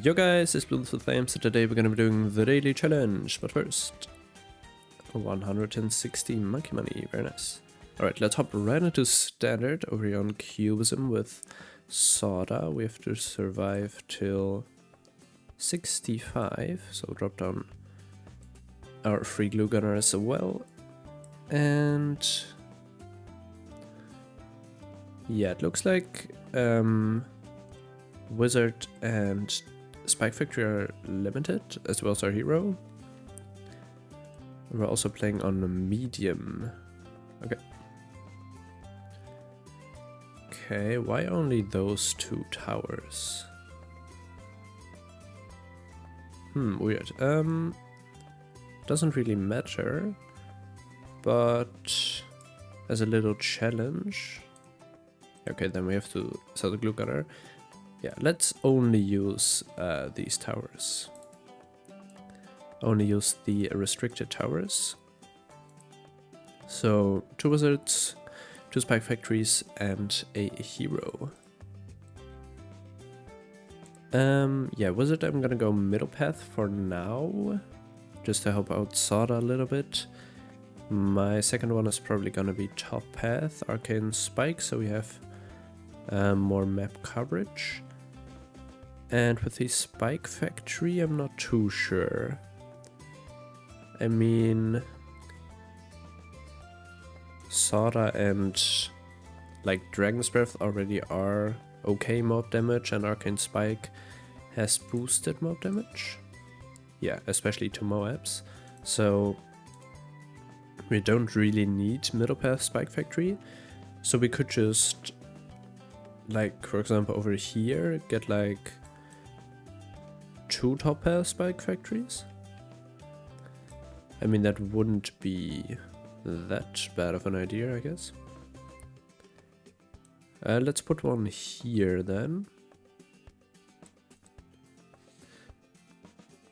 Yo guys, it's Bloons with Flames, so today we're gonna be doing the daily challenge, but first 160 monkey money, very nice. Alright, let's hop right into standard over here on Cubism with Soda. We have to survive till 65, so drop down our free glue gunner as well. And yeah, it looks like Wizard and Spike Factory are limited, as well as our hero. We're also playing on a medium. Okay, why only those two towers? Weird. Doesn't really matter, but as a little challenge. Okay, then we have to sell the glue gunner. Yeah, let's only use these towers. Only use the restricted towers. So 2 wizards, 2 spike factories, and a hero. Yeah, wizard, I'm gonna go middle path for now, just to help out Soda a little bit. My second one is probably gonna be top path, arcane spike, so we have more map coverage. And with the spike factory, I'm not too sure. I mean, Soda and like Dragon's Breath already are okay mob damage, and Arcane Spike has boosted mob damage. Yeah, especially to Moabs. So we don't really need middle path spike factory. So we could just, like, for example, over here, get like 2 top path spike factories. I mean, that wouldn't be that bad of an idea, I guess. Let's put one here then.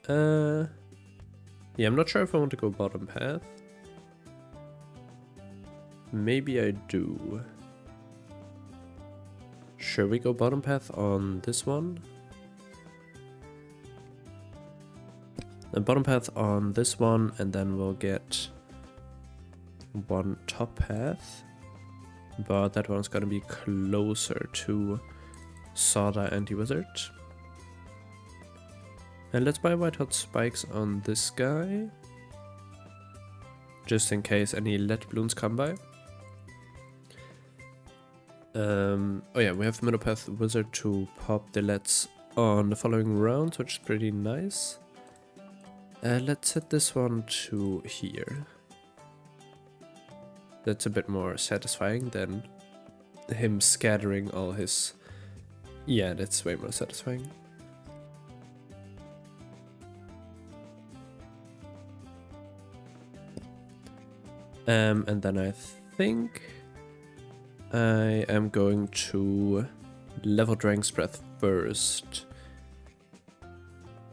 Yeah, I'm not sure if I want to go bottom path. Maybe I do. Should we go bottom path on this one? The bottom path on this one, and then we'll get one top path, but that one's gonna be closer to Soda anti-wizard. And let's buy white hot spikes on this guy, just in case any lead balloons come by. Oh yeah, we have middle path wizard to pop the leads on the following rounds, which is pretty nice. Let's set this one to here. That's a bit more satisfying than him scattering all his... Yeah, that's way more satisfying. And then I think I am going to level Dragon's Breath first.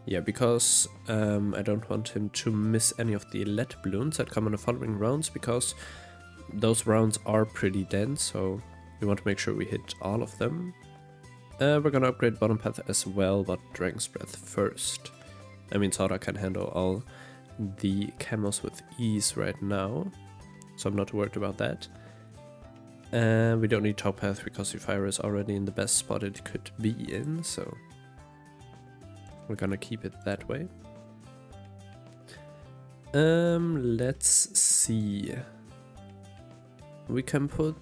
Yeah, because I don't want him to miss any of the lead balloons that come in the following rounds, because those rounds are pretty dense, so we want to make sure we hit all of them. We're gonna upgrade bottom path as well, but Dragon's Breath first. I mean, Soda can handle all the camos with ease right now, so I'm not worried about that. We don't need top path because the fire is already in the best spot it could be in, so we're gonna keep it that way. Let's see. We can put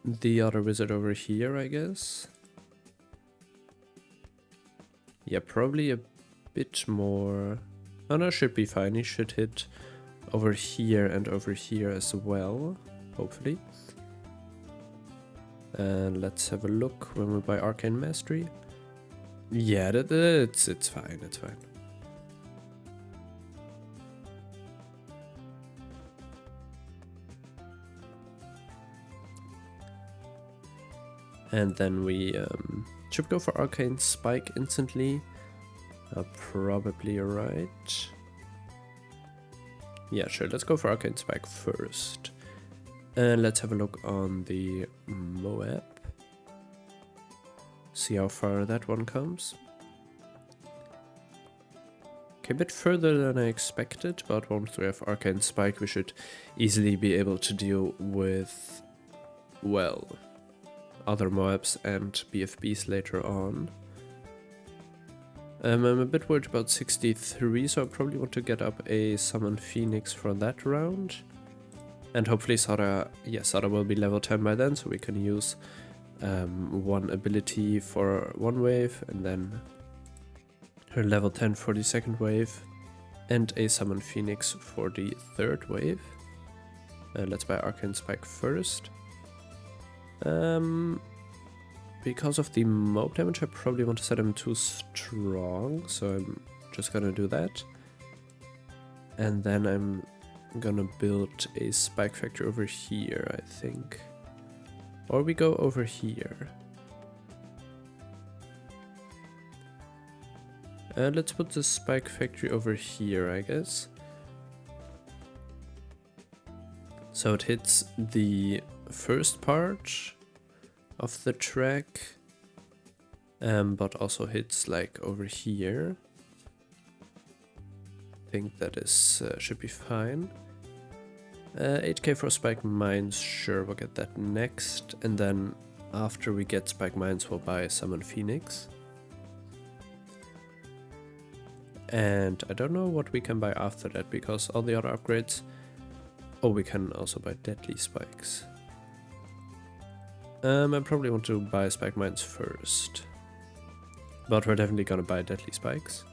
the other wizard over here, I guess. Yeah, probably a bit more. Oh no, should be fine. He should hit over here and over here as well, hopefully. And let's have a look when we buy Arcane Mastery. Yeah, it's fine, it's fine. And then we should go for Arcane Spike instantly. Probably right. Yeah, sure, let's go for Arcane Spike first. And let's have a look on the Moab. See how far that one comes. Okay, a bit further than I expected, but once we have Arcane Spike, we should easily be able to deal with, well, other mobs and BFBs later on. I'm a bit worried about 63, so I probably want to get up a Summon Phoenix for that round. And hopefully Sara will be level 10 by then, so we can use one ability for one wave, and then her level 10 for the second wave, and a Summon Phoenix for the third wave. Let's buy Arcane Spike first. Because of the mob damage, I probably want to set him too strong, so I'm just gonna do that. And then I'm gonna build a spike factory over here, I think. Or we go over here. Let's put the spike factory over here, I guess. So it hits the first part of the track, but also hits like over here. I think that is should be fine. 8k for spike mines, sure, we'll get that next, and then after we get spike mines we'll buy Summon Phoenix. And I don't know what we can buy after that, because all the other upgrades... Oh, we can also buy Deadly Spikes. I probably want to buy Spike Mines first. But we're definitely gonna buy Deadly Spikes.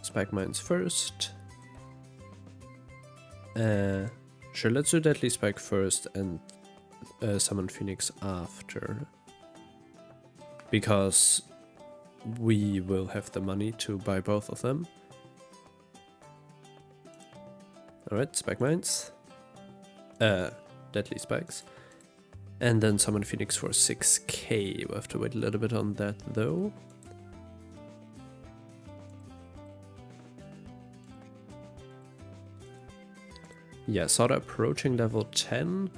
Spike Mines first. Sure, let's do Deadly Spike first and Summon Phoenix after. Because we will have the money to buy both of them. Alright, Spike Mines. Deadly Spikes. And then Summon Phoenix for 6k. We'll have to wait a little bit on that though. Yeah, Sara approaching level 10.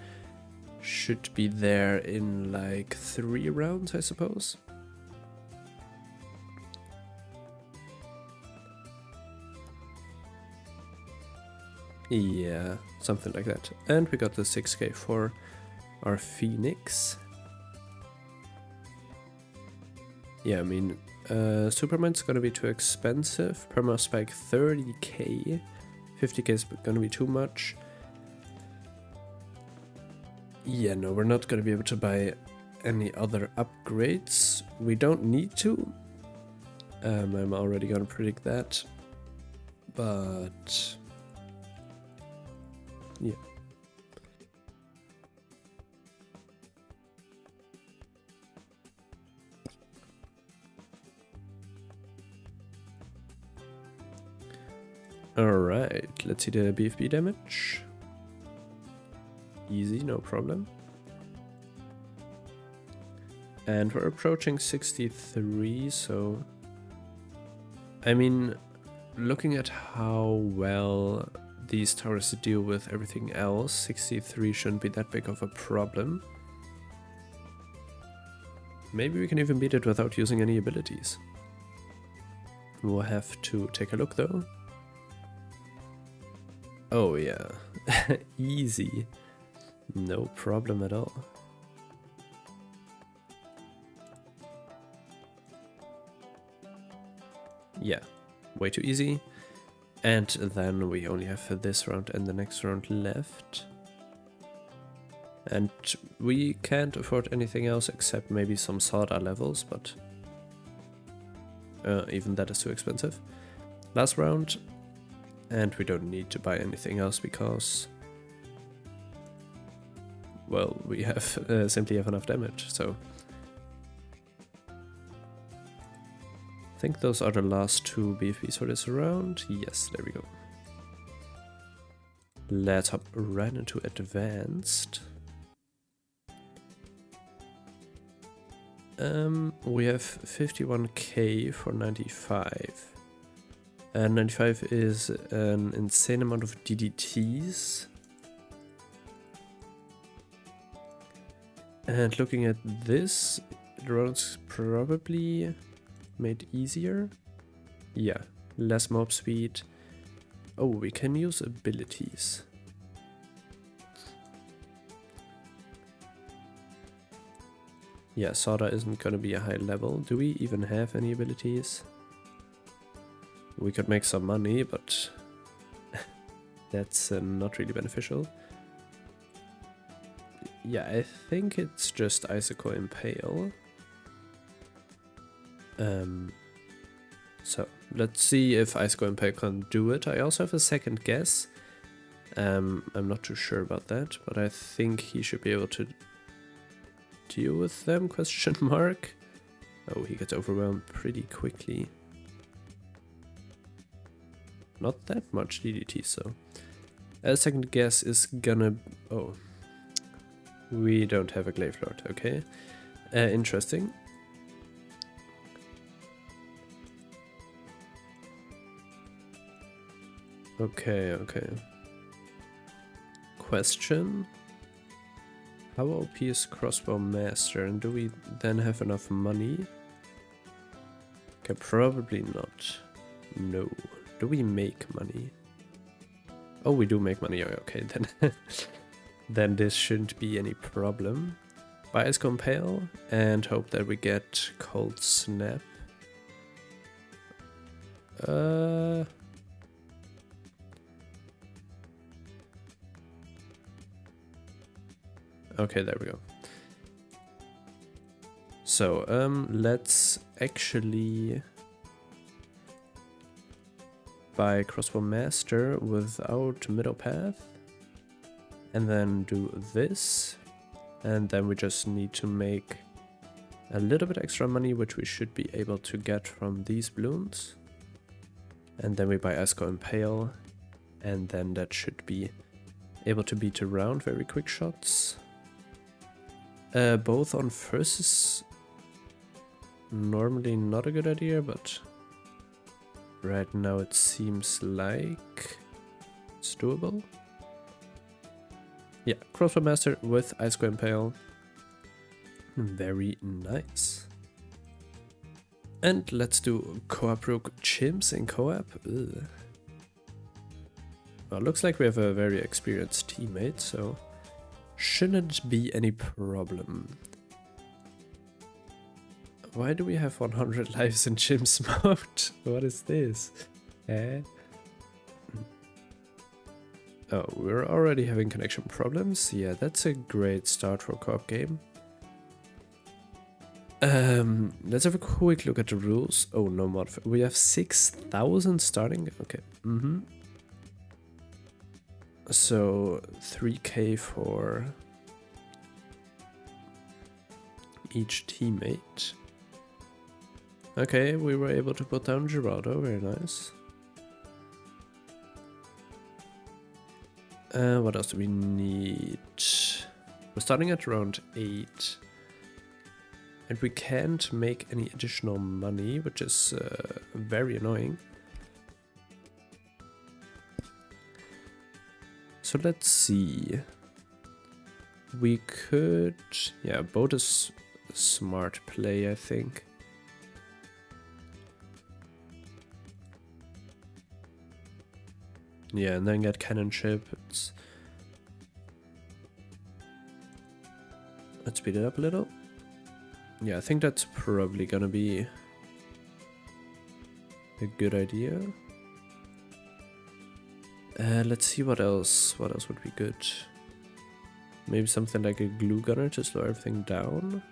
Should be there in like 3 rounds, I suppose. Yeah, something like that. And we got the 6k for our Phoenix. Yeah, I mean, Superman's gonna be too expensive. Perma Spike 30k. 50k is gonna be too much. Yeah, no, we're not gonna be able to buy any other upgrades. We don't need to. I'm already gonna predict that. But... yeah. Alright, let's see the BFB damage. Easy, no problem. And we're approaching 63, so... I mean, looking at how well these towers deal with everything else, 63 shouldn't be that big of a problem. Maybe we can even beat it without using any abilities. We'll have to take a look though. Oh yeah, easy. No problem at all. Yeah, way too easy. And then we only have this round and the next round left. And we can't afford anything else except maybe some Sada levels, but even that is too expensive. Last round, and we don't need to buy anything else because, well, we have simply have enough damage, so. I think those are the last 2 BFBs for this round. Yes, there we go. Let's hop right into advanced. We have 51k for 95. And 95 is an insane amount of DDTs. And looking at this, it runs probably made easier. Yeah, less mob speed. Oh, we can use abilities. Yeah, Soda isn't gonna be a high level. Do we even have any abilities? We could make some money, but that's not really beneficial. Yeah, I think it's just Icicle Impale. So let's see if Icicle Impale can do it. I also have a second guess. I'm not too sure about that, but I think he should be able to deal with them, question mark. Oh, he gets overwhelmed pretty quickly. Not that much DDT, so. A second guess is gonna... Oh. We don't have a Glaive Lord, okay. Interesting. Okay. Question. How OP is Crossbow Master, and do we then have enough money? Okay, probably not. No. Do we make money? Oh, we do make money. Okay, then then this shouldn't be any problem. Buy Icicle Impale and hope that we get Cold Snap. Okay, there we go. So, let's actually buy Crossbow Master without Middle Path. And then do this. And then we just need to make a little bit extra money, which we should be able to get from these balloons. And then we buy Icicle Impale. And then that should be able to beat around very quick shots. Both on first is normally not a good idea, but right now it seems like it's doable. Yeah, Crossbow Master with Icicle Impale. Very nice. And let's do co-op rook chimps in co-op. Well, looks like we have a very experienced teammate, so shouldn't be any problem. Why do we have 100 lives in chimps mode? What is this? Oh, we're already having connection problems. Yeah, that's a great start for a co-op game. Let's have a quick look at the rules. Oh, no mod. We have 6,000 starting. Okay. So 3k for each teammate. Okay, we were able to put down Geraldo. Very nice. What else do we need? We're starting at around 8. And we can't make any additional money, which is very annoying. So let's see. We could... Yeah, boat is a smart play, I think. Yeah, and then get cannon ship. Let's speed it up a little. Yeah, I think that's probably gonna be a good idea. Let's see what else. What else would be good? Maybe something like a glue gunner to slow everything down.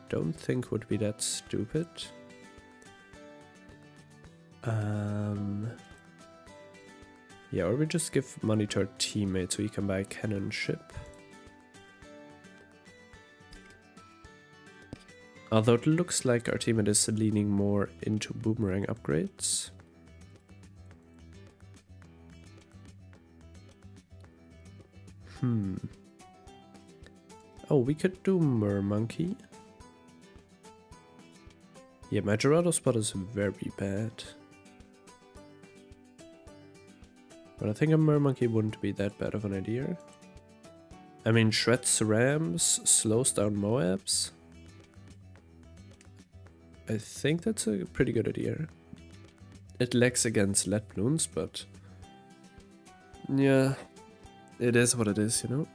Don't think would be that stupid. Yeah, or we just give money to our teammate so he can buy a cannon ship. Although it looks like our teammate is leaning more into boomerang upgrades. Oh, we could do Mermonkey. Yeah, my Geraldo spot is very bad. But I think a Mermonkey wouldn't be that bad of an idea. I mean, shreds Rams, slows down Moabs. I think that's a pretty good idea. It lacks against lead balloons, but yeah, it is what it is, you know?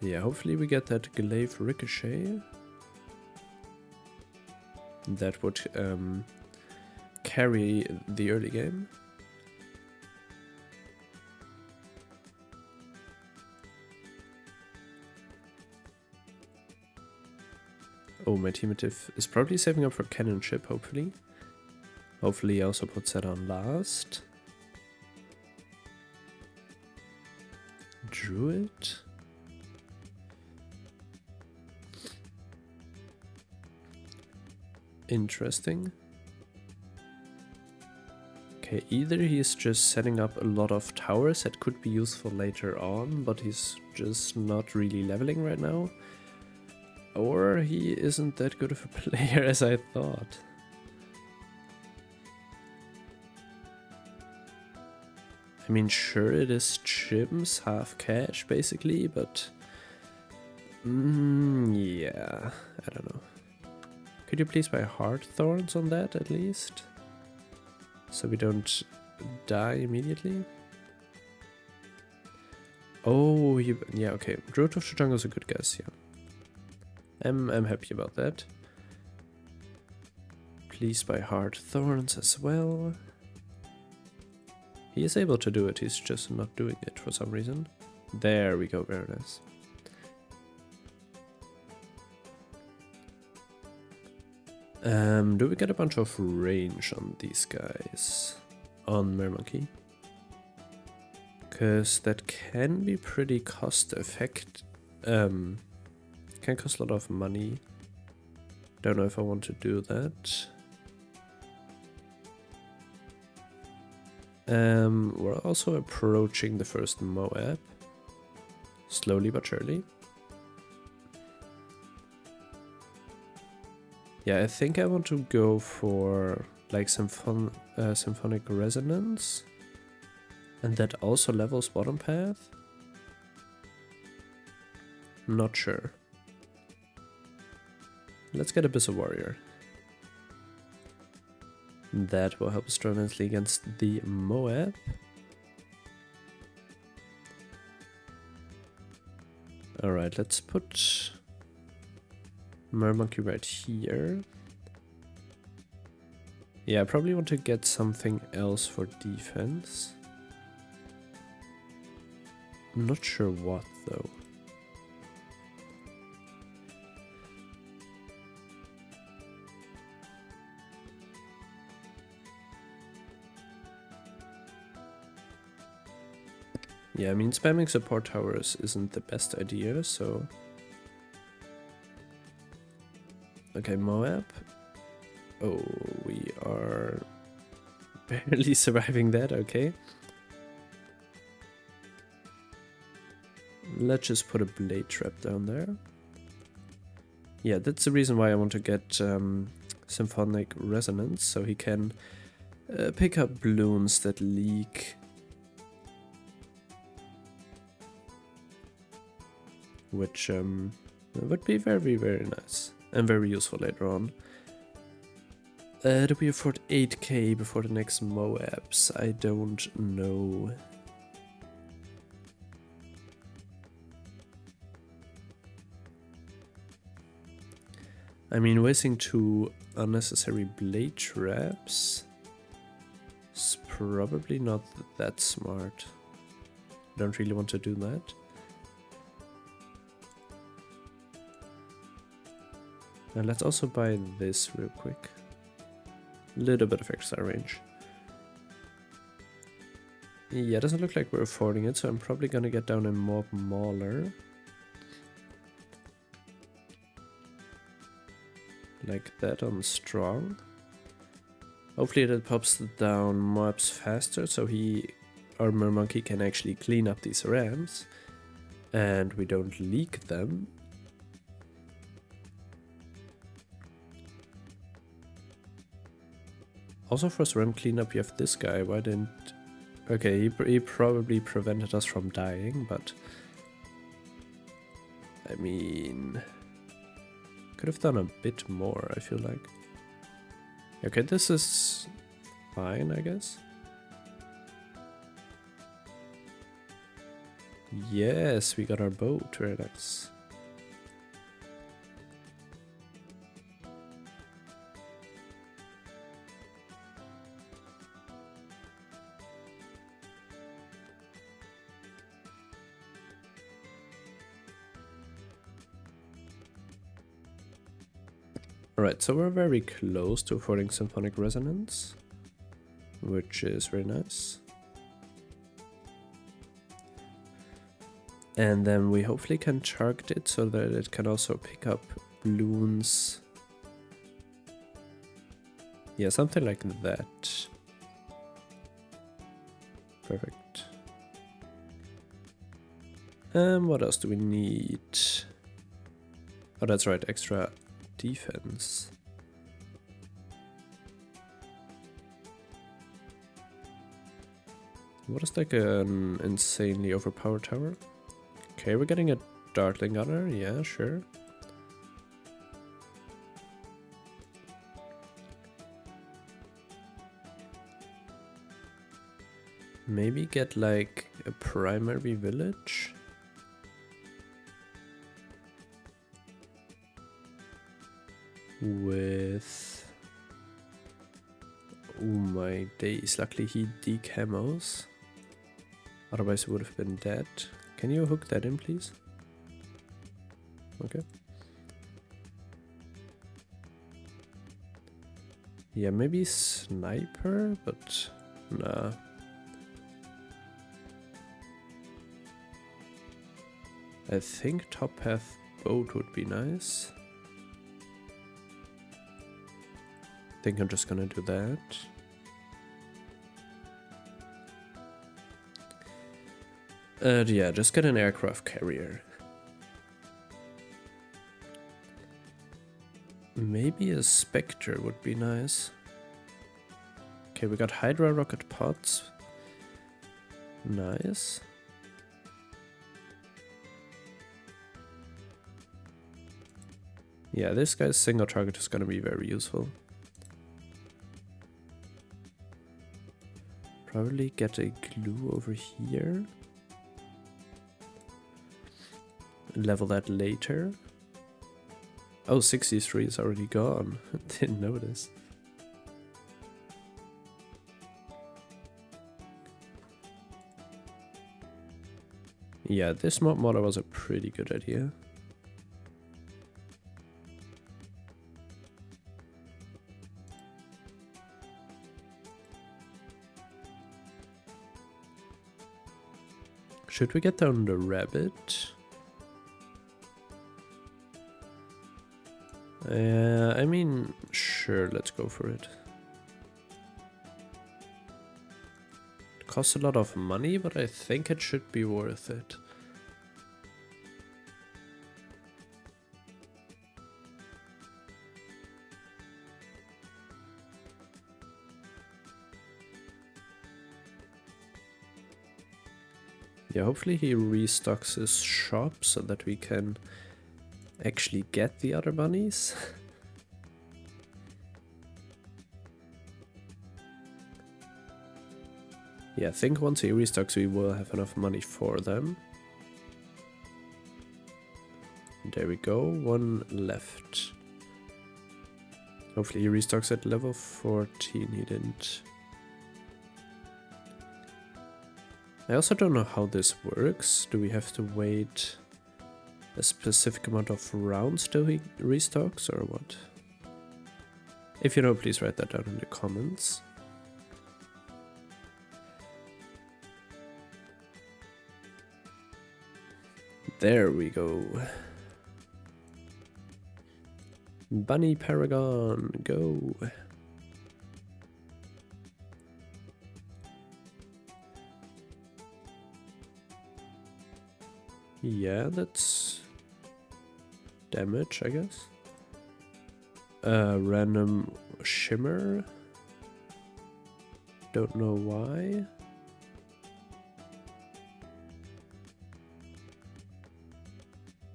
Yeah, hopefully we get that glaive ricochet. That would carry the early game. Oh, my teamative is probably saving up for cannon ship, hopefully. Hopefully he also puts that on last. Druid. Interesting. Okay, either he's just setting up a lot of towers that could be useful later on, but he's just not really leveling right now. Or he isn't that good of a player as I thought. I mean, sure, it is chimps, half cash, basically, but... yeah, I don't know. Could you please buy heart thorns on that, at least? So we don't die immediately? Oh, yeah, okay. Druid of the Jungle is a good guess, yeah. I'm happy about that. Please buy heart thorns as well. He is able to do it, he's just not doing it for some reason. There we go, very nice. Do we get a bunch of range on these guys? On Mermonkey? Because that can be pretty cost effective. Can cost a lot of money. Don't know if I want to do that. We're also approaching the first Moab. Slowly but surely. Yeah, I think I want to go for like symphonic resonance. And that also levels bottom path? Not sure. Let's get Abyssal Warrior. That will help us tremendously against the Moab. Alright, let's put Mermonkey right here. Yeah, I probably want to get something else for defense. I'm not sure what though. Yeah, I mean, spamming support towers isn't the best idea, so... Okay, Moab. Oh, we are barely surviving that, okay. Let's just put a blade trap down there. Yeah, that's the reason why I want to get symphonic resonance, so he can pick up balloons that leak. Which would be very, very nice and very useful later on. Do we afford 8k before the next Moabs? I don't know. I mean, wasting 2 unnecessary blade traps is probably not that smart. Don't really want to do that. And let's also buy this real quick. Little bit of extra range. Yeah, doesn't look like we're affording it, so I'm probably gonna get down a Mob Mauler. Like that on strong. Hopefully that pops down mobs faster, so our Mermonkey can actually clean up these rams. And we don't leak them. Also for ram cleanup you have this guy, why didn't... Okay, he probably prevented us from dying, but... I mean, could have done a bit more, I feel like. Okay, this is fine, I guess. Yes, we got our boat. Very nice. Alright, so we're very close to affording symphonic resonance, which is very nice. And then we hopefully can target it so that it can also pick up balloons. Yeah, something like that. Perfect. What else do we need? Oh, that's right, extra defense. What is like an insanely overpowered tower? Okay, we're getting a Dartling Gunner, yeah, sure. Maybe get like a primary village? With... Oh my days, luckily he decamos. Otherwise he would have been dead. Can you hook that in, please? Okay. Yeah, maybe sniper, but nah. I think top path boat would be nice. I think I'm just gonna do that. Yeah, just get an aircraft carrier. Maybe a Spectre would be nice. Okay, we got Hydra rocket pods. Nice. Yeah, this guy's single target is gonna be very useful. Probably get a glue over here. Level that later. Oh, 63 is already gone. Didn't notice. Yeah, this mod model was a pretty good idea. Should we get down the rabbit? I mean, sure, let's go for it. It costs a lot of money, but I think it should be worth it. Yeah, hopefully he restocks his shop so that we can actually get the other bunnies. Yeah, I think once he restocks we will have enough money for them. There we go, one left. Hopefully he restocks at level 14, he didn't. I also don't know how this works. Do we have to wait a specific amount of rounds till he restocks or what? If you know, please write that down in the comments. There we go. Bunny Paragon, go. Yeah, that's damage, I guess. Random shimmer. Don't know why.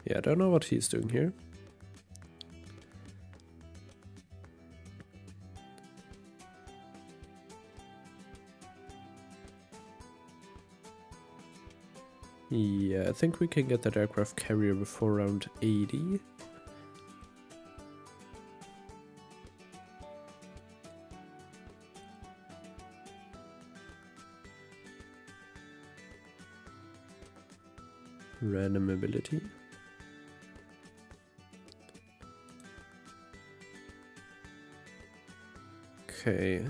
Yeah, I don't know what he's doing here. Yeah, I think we can get that aircraft carrier before round 80. Random ability. Okay.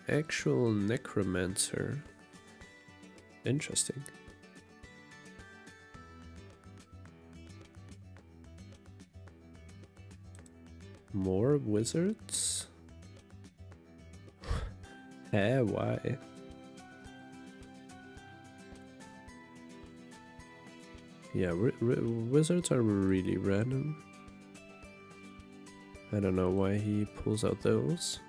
Actual necromancer. Interesting. More wizards? Why? Yeah, wizards are really random. I don't know why he pulls out those.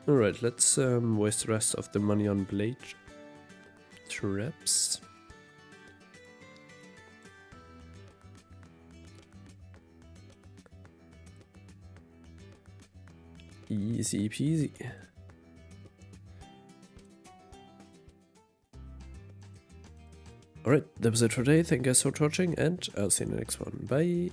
Alright, let's waste the rest of the money on blade traps. Easy peasy. Alright, that was it for today. Thank you guys for watching, and I'll see you in the next one. Bye!